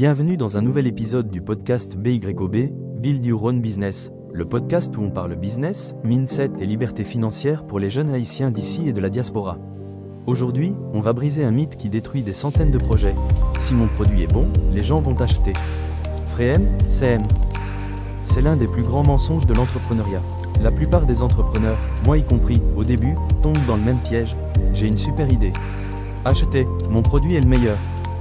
Bienvenue dans un nouvel épisode du podcast BYOB, Build Your Own Business, le podcast où on parle business, mindset et liberté financière pour les jeunes haïtiens d'ici et de la diaspora. Aujourd'hui, on va briser un mythe qui détruit des centaines de projets. Si mon produit est bon, les gens vont acheter. Fréhem, CM. C'est l'un des plus grands mensonges de l'entrepreneuriat. La plupart des entrepreneurs, moi y compris, au début, tombent dans le même piège. J'ai une super idée. Achetez, mon produit est le meilleur.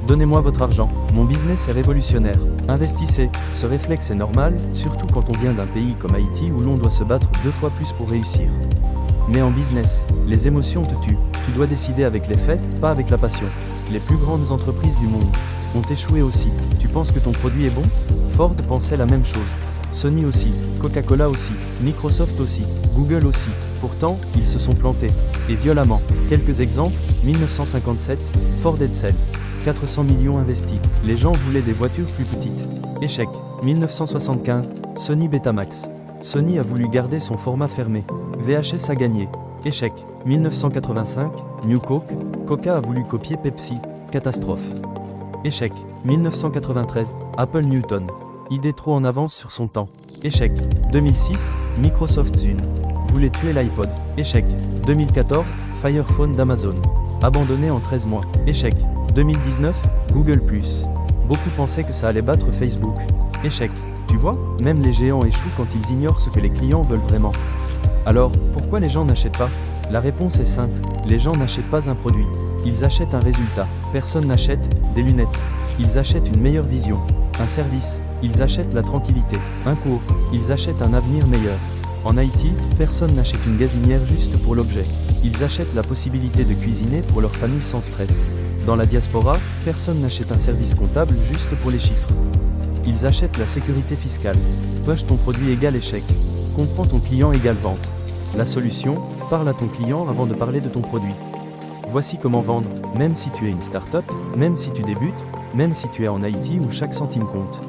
Donnez-moi votre argent, mon business est révolutionnaire. Investissez, ce réflexe est normal, surtout quand on vient d'un pays comme Haïti où l'on doit se battre 2 fois plus pour réussir. Mais en business, les émotions te tuent, tu dois décider avec les faits, pas avec la passion. Les plus grandes entreprises du monde ont échoué aussi. Tu penses que ton produit est bon? Ford pensait la même chose. Sony aussi, Coca-Cola aussi, Microsoft aussi, Google aussi. Pourtant, ils se sont plantés. Et violemment. Quelques exemples, 1957, Ford Edsel. 400 millions investis. Les gens voulaient des voitures plus petites. Échec. 1975, Sony Betamax. Sony a voulu garder son format fermé. VHS a gagné. Échec. 1985, New Coke. Coca a voulu copier Pepsi. Catastrophe. Échec. 1993, Apple Newton. Idée trop en avance sur son temps. Échec. 2006, Microsoft Zune. Voulait tuer l'iPod. Échec. 2014, Fire Phone d'Amazon. Abandonné en 13 mois. Échec. 2019, Google+. Beaucoup pensaient que ça allait battre Facebook. Échec. Tu vois, même les géants échouent quand ils ignorent ce que les clients veulent vraiment. Alors, pourquoi les gens n'achètent pas? La réponse est simple, les gens n'achètent pas un produit. Ils achètent un résultat. Personne n'achète des lunettes. Ils achètent une meilleure vision. Un service. Ils achètent la tranquillité. Un cours. Ils achètent un avenir meilleur. En Haïti, personne n'achète une gazinière juste pour l'objet. Ils achètent la possibilité de cuisiner pour leur famille sans stress. Dans la diaspora, personne n'achète un service comptable juste pour les chiffres. Ils achètent la sécurité fiscale. Poche ton produit égale échec. Comprends ton client égale vente. La solution, parle à ton client avant de parler de ton produit. Voici comment vendre, même si tu es une start-up, même si tu débutes, même si tu es en Haïti où chaque centime compte.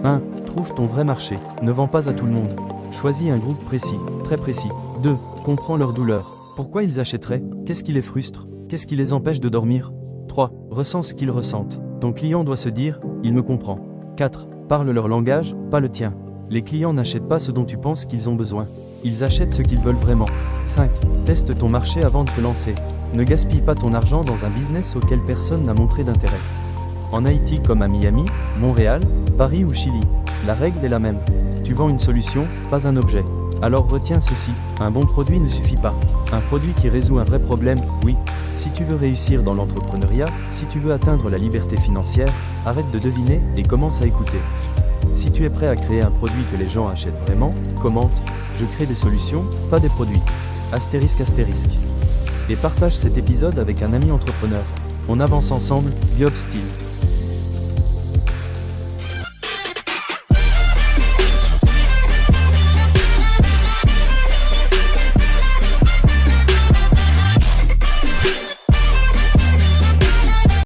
1. Trouve ton vrai marché. Ne vends pas à tout le monde. Choisis un groupe précis, très précis. 2. Comprends leur douleur. Pourquoi ils achèteraient? Qu'est-ce qui les frustre? Qu'est-ce qui les empêche de dormir? 3. Ressens ce qu'ils ressentent. Ton client doit se dire, il me comprend. 4. Parle leur langage, pas le tien. Les clients n'achètent pas ce dont tu penses qu'ils ont besoin. Ils achètent ce qu'ils veulent vraiment. 5. Teste ton marché avant de te lancer. Ne gaspille pas ton argent dans un business auquel personne n'a montré d'intérêt. En Haïti comme à Miami, Montréal, Paris ou Chili, la règle est la même. Tu vends une solution, pas un objet. Alors retiens ceci, un bon produit ne suffit pas. Un produit qui résout un vrai problème, oui. Si tu veux réussir dans l'entrepreneuriat, si tu veux atteindre la liberté financière, arrête de deviner et commence à écouter. Si tu es prêt à créer un produit que les gens achètent vraiment, commente « Je crée des solutions, pas des produits ». Astérisque astérisque. Et partage cet épisode avec un ami entrepreneur. On avance ensemble, Biob Style.